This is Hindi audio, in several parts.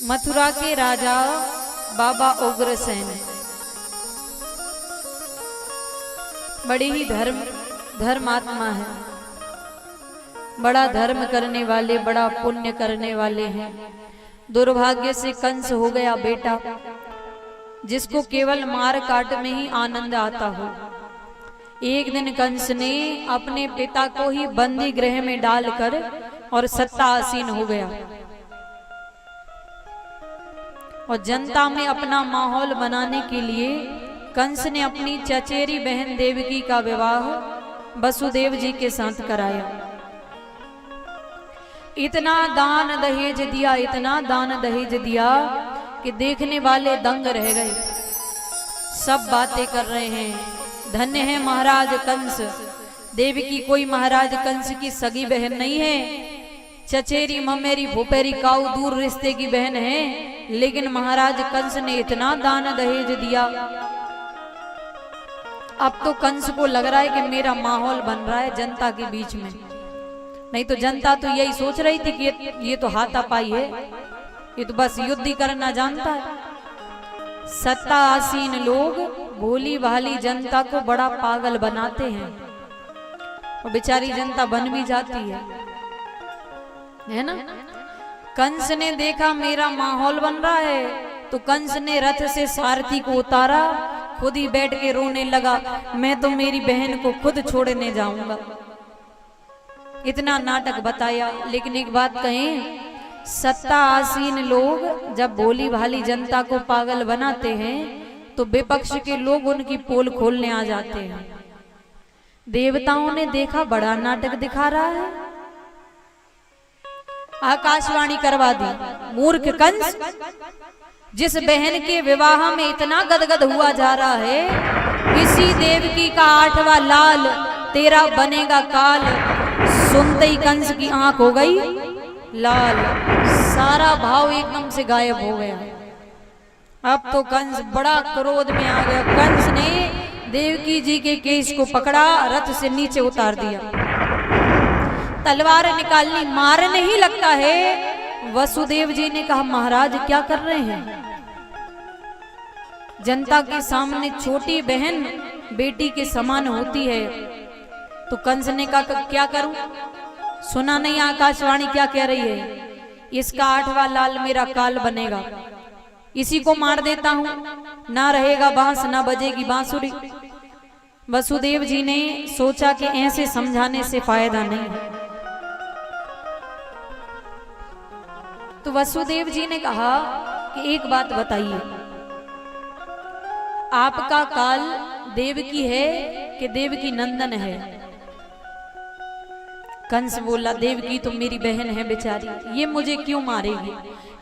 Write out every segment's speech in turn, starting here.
मथुरा के राजा बाबा उग्रसेन बड़े ही धर्मात्मा है, बड़ा धर्म करने वाले, बड़ा पुण्य करने वाले हैं। दुर्भाग्य से कंस हो गया बेटा, जिसको केवल मार काट में ही आनंद आता हो। एक दिन कंस ने अपने पिता को ही बंदी गृह में डालकर और सत्ता आसीन हो गया और जनता में अपना माहौल बनाने के लिए कंस ने अपनी चचेरी बहन देवकी का विवाह वसुदेव जी के साथ कराया। इतना दान दहेज दिया, इतना दान दहेज दिया कि देखने वाले दंग रह गए। सब बातें कर रहे हैं, धन्य है महाराज कंस। देवकी कोई महाराज कंस की सगी बहन नहीं है, चचेरी ममेरी भूपेरी काऊ दूर रिश्ते की बहन है, लेकिन महाराज कंस ने इतना दान दहेज दिया। अब तो कंस को लग रहा है कि मेरा माहौल बन रहा है जनता के बीच में। नहीं तो जनता तो यही सोच रही थी कि ये तो हाथापाई है, ये तो बस युद्ध ही करना जानता है। सत्ता आसीन लोग भोली भाली जनता को बड़ा पागल बनाते हैं और बेचारी जनता बन भी जाती है ना। कंस ने देखा मेरा माहौल बन रहा है, तो कंस ने रथ से सारथी को उतारा, खुद ही बैठ के रोने लगा, मैं तो मेरी बहन को खुद छोड़ने जाऊंगा। इतना नाटक बताया। लेकिन एक बात कहें, सत्ता आसीन लोग जब भोली भाली जनता को पागल बनाते हैं तो विपक्ष के लोग उनकी पोल खोलने आ जाते हैं। देवताओं ने देखा बड़ा नाटक दिखा रहा है, आकाशवाणी करवा दी, मूर्ख कंस, जिस बहन के विवाह में इतना गदगद हुआ जा रहा है, इसी देवकी का 8वां लाल तेरा बनेगा काल। सुनते ही कंस की आंख हो गई लाल, सारा भाव एकदम से गायब हो गया। अब तो कंस बड़ा क्रोध में आ गया। कंस ने देवकी जी के केश को पकड़ा, रथ से नीचे उतार दिया, तलवार निकालनी, मारने ही लगता है। वसुदेव जी ने कहा महाराज क्या कर रहे हैं? जनता के सामने छोटी बहन बेटी के समान होती है। तो कंस ने कहा क्या करूं? सुना नहीं आकाशवाणी क्या कह रही है? इसका 8वां लाल मेरा काल बनेगा, इसी को मार देता हूं, ना रहेगा बांस ना बजेगी बांसुरी। वसुदेव जी ने सोचा कि ऐसे समझाने से फायदा नहीं है, तो वसुदेव जी ने कहा कि एक बात बताइए, आपका काल देवकी है कि देवकी नंदन है? कंस बोला देवकी तो मेरी बहन है बेचारी, ये मुझे क्यों मारेगी,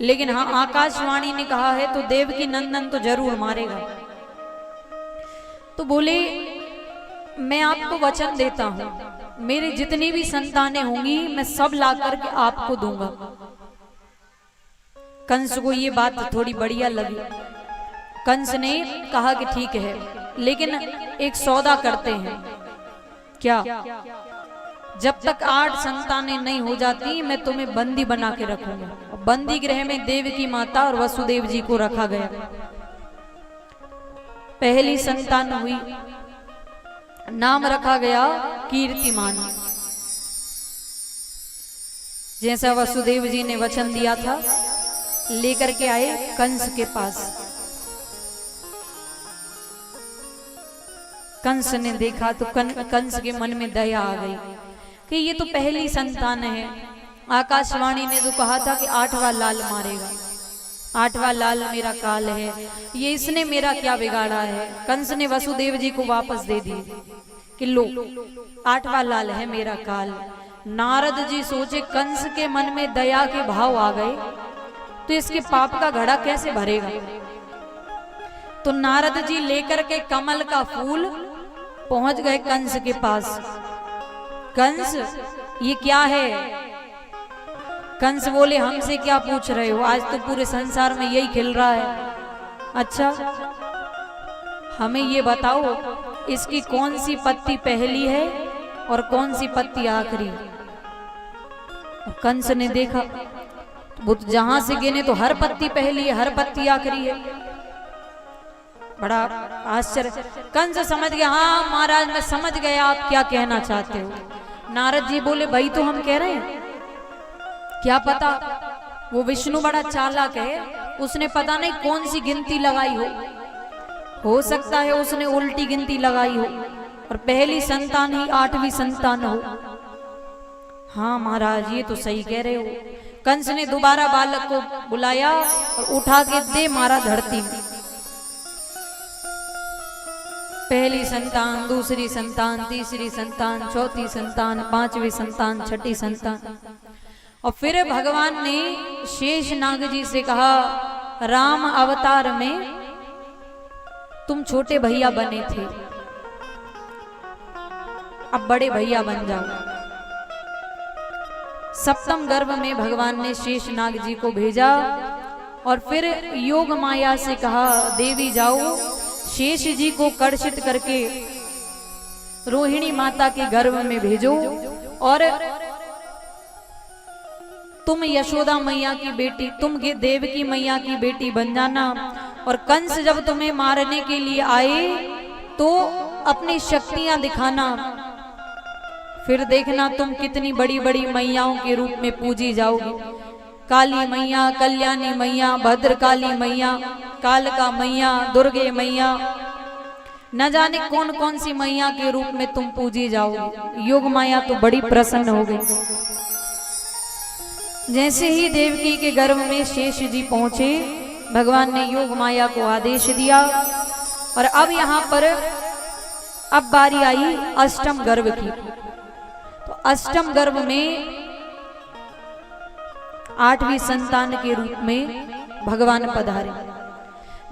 लेकिन हाँ आकाशवाणी ने कहा है तो देवकी नंदन तो जरूर मारेगा। तो बोले मैं आपको वचन देता हूं, मेरी जितनी भी संतानें होंगी मैं सब ला करके आपको दूंगा। कंस को ये बात थोड़ी बढ़िया लगी। कंस ने कहा कि ठीक है, लेकिन एक सौदा करते हैं। क्या? जब तक 8 संतानें नहीं हो जाती मैं तुम्हें बंदी बना के रखूंगा। बंदी गृह में देवकी माता और वसुदेव जी को रखा गया। पहली संतान हुई, नाम रखा गया कीर्तिमान, जैसा वसुदेव जी ने वचन दिया था। लेकर के आए कंस के पास। कंस ने देखा तो कंस के मन में दया आ गई कि ये तो पहली संतान है। आकाशवाणी ने तो कहा था कि 8वां लाल मारेगा, 8वां लाल मेरा काल है, ये इसने मेरा क्या बिगाड़ा है। कंस ने वसुदेव जी को वापस दे दी कि लो 8वां लाल है मेरा काल। नारद जी सोचे कंस के मन में दया के भाव आ गए तो इसके पाप का घड़ा कैसे भरेगा। तो नारद जी लेकर के कमल का फूल पहुंच गए कंस के पास। कंस ये क्या है? कंस बोले हमसे क्या पूछ रहे हो, आज तो पूरे संसार में यही खिल रहा है। अच्छा हमें ये बताओ इसकी कौन सी पत्ती पहली है और कौन सी पत्ती आखिरी? कंस ने देखा वो तो जहां से गिने तो हर पत्ती पहली है, हर पत्ती आखिरी है। बड़ा आश्चर्य। कंस समझ गया, हाँ महाराज मैं समझ गया आप क्या कहना चाहते हो। नारद जी बोले भाई तो हम कह रहे हैं, क्या पता वो विष्णु बड़ा चालाक है, उसने पता नहीं कौन सी गिनती लगाई हो सकता है उसने उल्टी गिनती लगाई हो और पहली संतान ही 8वीं संतान हो। हाँ महाराज ये तो सही कह रहे हो। कंस ने दोबारा बालक को बुलाया और उठा के दे मारा धरती में। पहली संतान, दूसरी संतान, तीसरी संतान, चौथी संतान, 5वीं संतान, 6ठी संतान। और फिर भगवान ने शेष नाग जी से कहा, राम अवतार में तुम छोटे भैया बने थे, अब बड़े भैया बन जाओ। सप्तम गर्भ में भगवान ने शेष नाग जी को भेजा और फिर योग माया से कहा, देवी जाओ शेष जी को कर्षित करके रोहिणी माता के गर्भ में भेजो और तुम यशोदा मैया की बेटी, तुम देवकी मैया की बेटी बन जाना। और कंस जब तुम्हें मारने के लिए आए तो अपनी शक्तियां दिखाना, फिर देखना तुम कितनी बड़ी बड़ी मैयाओं के रूप में पूजी जाओगी। काली मैया, कल्याणी मैया, भद्रकाली मैया, कालका मैया, दुर्गे मैया, न जाने कौन कौन सी मैया के रूप में तुम पूजी जाओगी। योग माया तो बड़ी प्रसन्न हो गई। जैसे ही देवकी के गर्भ में शेष जी पहुंचे, भगवान ने योग माया को आदेश दिया और अब यहाँ पर अब बारी आई अष्टम गर्भ की। तो अष्टम गर्भ में 8वीं संतान के रूप में भगवान पधारे।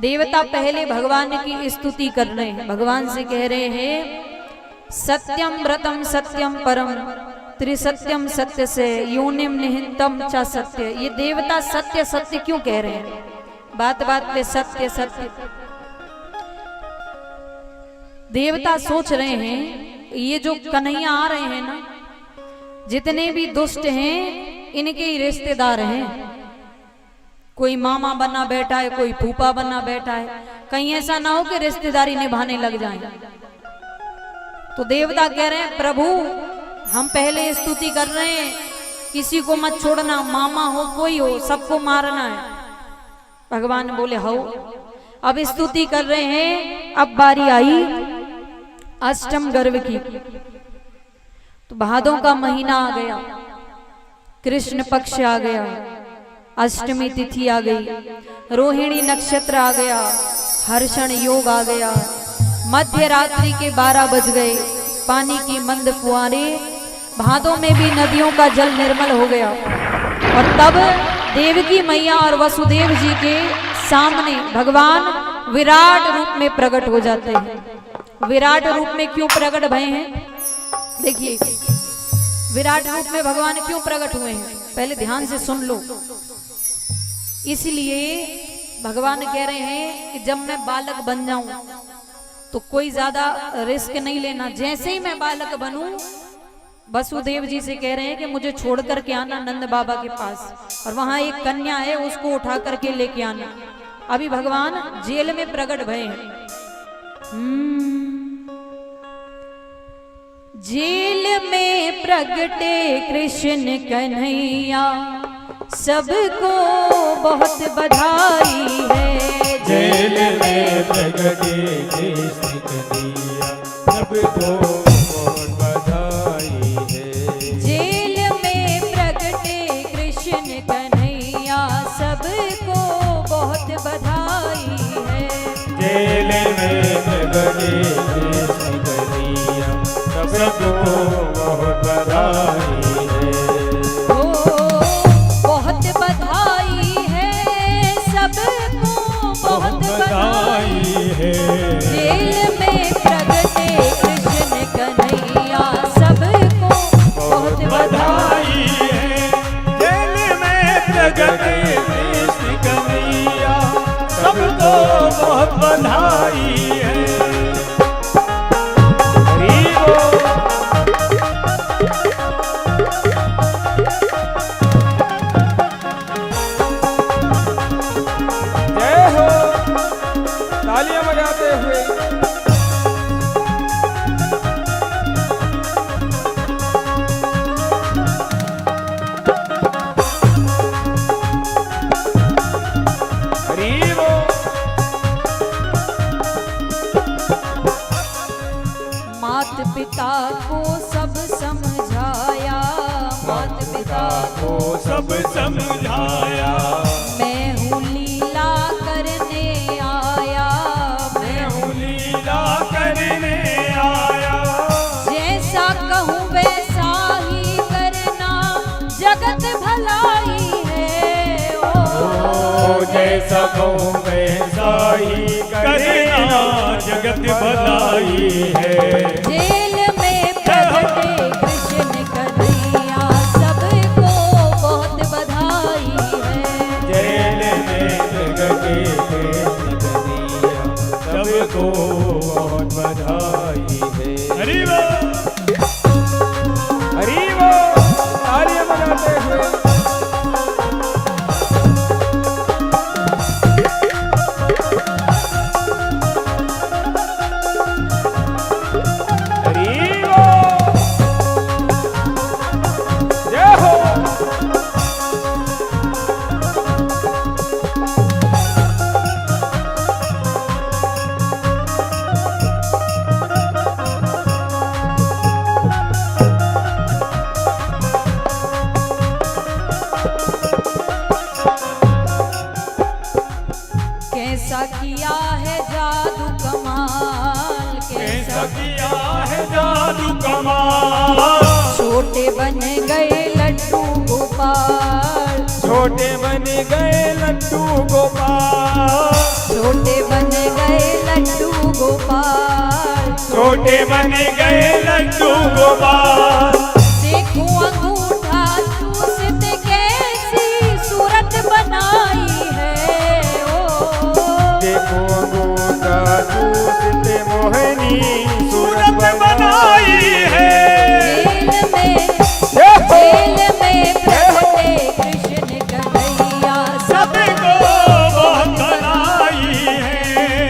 देवता पहले भगवान की स्तुति कर रहे हैं, भगवान से कह रहे हैं, सत्यम व्रतम सत्यम परम त्रिसत्यम सत्य से योनिम निहितम च सत्य। ये देवता सत्य सत्य क्यों कह रहे हैं, बात बात पे सत्य सत्य। देवता सोच रहे हैं ये जो कन्हैया आ रहे हैं ना, जितने भी दुष्ट हैं इनके ही रिश्तेदार हैं। कोई मामा बना बैठा है, कोई फूफा बना बैठा है, कहीं ऐसा ना हो कि रिश्तेदारी निभाने लग जाएं। तो देवता कह रहे हैं, प्रभु हम पहले स्तुति कर रहे हैं, किसी को मत छोड़ना, मामा हो कोई हो सबको मारना है। भगवान बोले हो, अब स्तुति कर रहे हैं। अब बारी आई अष्टम गर्भ की। तो भादों का महीना आ गया, कृष्ण पक्ष आ गया, अष्टमी तिथि आ गई, रोहिणी नक्षत्र आ गया, हर्षण योग आ गया, मध्य रात्रि के 12 बज गए, पानी की मंद फुहारे, भादों में भी नदियों का जल निर्मल हो गया। और तब देवकी मैया और वसुदेव जी के सामने भगवान विराट रूप में प्रकट हो जाते हैं। विराट रूप में क्यों प्रकट भए हैं, देखिए विराट रूप में भगवान क्यों प्रकट हुए हैं, पहले ध्यान से सुन लो। इसलिए भगवान कह रहे हैं कि जब मैं बालक बन जाऊं तो कोई ज्यादा रिस्क नहीं लेना। जैसे ही मैं बालक बनूं, वसुदेव जी से कह रहे हैं कि मुझे छोड़ करके आना नंद बाबा के पास, और वहां एक कन्या है उसको उठा करके लेके आना। अभी भगवान जेल में प्रकट भए हैं। जेल में प्रगटे कृष्ण कन्हैया, सबको बहुत बधाई है। जेल में प्रगटे कृष्ण कन्हैया, सबको बहुत बधाई है। जेल में प्रगटे कृष्ण कन्हैया, सबको बहुत बधाई है। जेल में प्रगटे कृष्ण कन्हैया, सबको बहुत बधाई है। बहुत बधाई है, सबको बहुत बधाई है। जेल में प्रगटे कृष्ण कन्हैया, सबको बहुत बधाई है। जेल में प्रगटे कृष्ण कन्हैया, सबको बहुत बधाई है। बजाते हुए हरि बोल। मात पिता को सब समझाया, मात पिता को सब समझाया, मैं हूँ लीला करने आया, मैं हूँ लीला करने आया। जैसा कहूँ वैसा ही करना जगत भलाई है। ओ जैसा कहूँ वैसा ही करना जगत भलाई है। जेल में प्रगटे कृष्ण कन्हैया सबको बहुत बधाई है। जेल में प्रगटे कृष्ण कन्हैया सबको बहुत बधाई है। हरि बोल। हरि बोल। तालियां बजाते हुए हरि बोल। जय हो। कैसा किया है जादू कमाल, कैसा किया है जादू कमाल। छोटे बन गए लड्डू गोपाल, छोटे बन गए लड्डू गोपाल, छोटे बन गए लड्डू गोपाल। छोटे बन गए लड्डू गोपाल। देखो अंगूठा चूसते कैसी सूरत बनाई है। देखो अंगूठा चूसते मोहनी सूरत बनाई है। जेल में प्रगटे कृष्ण कन्हैया सबको बहुत बधाई है।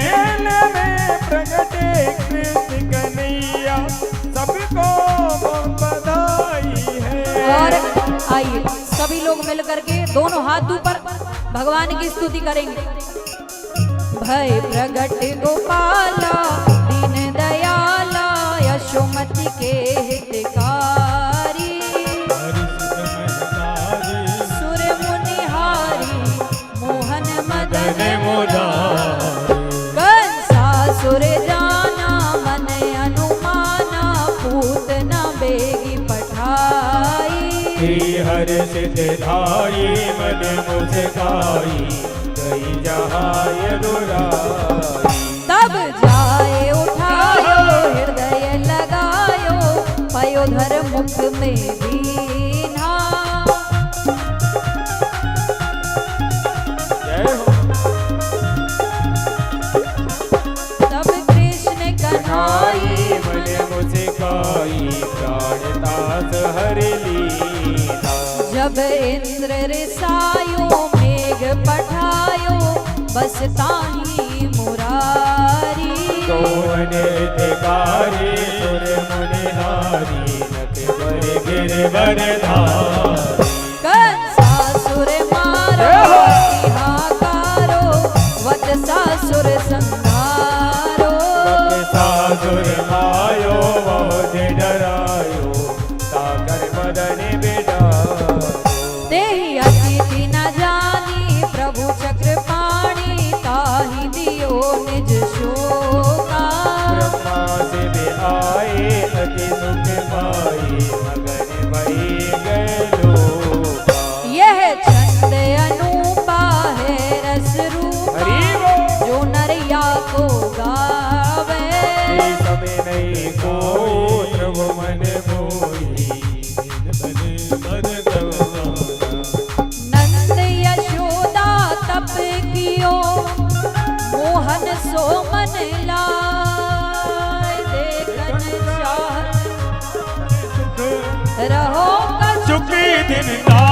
जेल में प्रगटे कृष्ण कन्हैया सबको बहुत बधाई है। और आइए सभी लोग मिल करके दोनों हाथ ऊपर भगवान की स्तुति करेंगे। भय प्रगट गोपाला दीन दयाला यशोमति के हितकारी। सुर मुनिहारी मोहन मदन मुरारी। कंसासुर जाना मन अनुमाना पूतना बेगी पठाई। हर सिद्धधारी मन मुझकाई कई जहाय दुराई। तब जाए उठायो हृदय लगायो पयोधर मुख में दीना। जय हो। तब कृष्ण कन्हैया मन मुझकाई प्राणदास हर लीला। जब इंद्र रिसायो मेघ पठायो बस ताही मुरारी। गोवन अधिकारी सुर मुनिहारी नख बर गिरवर धारी। कंसासुर मारो हाकारो वत्सासुर संहारो। सासुर मायो बहुत डरायो सागर मदन बिडारो। देहि अतिथि न जानी प्रभु चक्रपाणि ताहि दियो निज शोका। ब्रह्मा से भी आए अति सुख पाए मगन भई गए लोका। यह छंद अनूपा है रस रूपा हरि बोल। जो नरिया को गावे। समय नहीं को प्रभु मन मोही नंद यशोदा तप कियो मोहन सो मन लाय। देखन चाह रहो चुकी दिन ता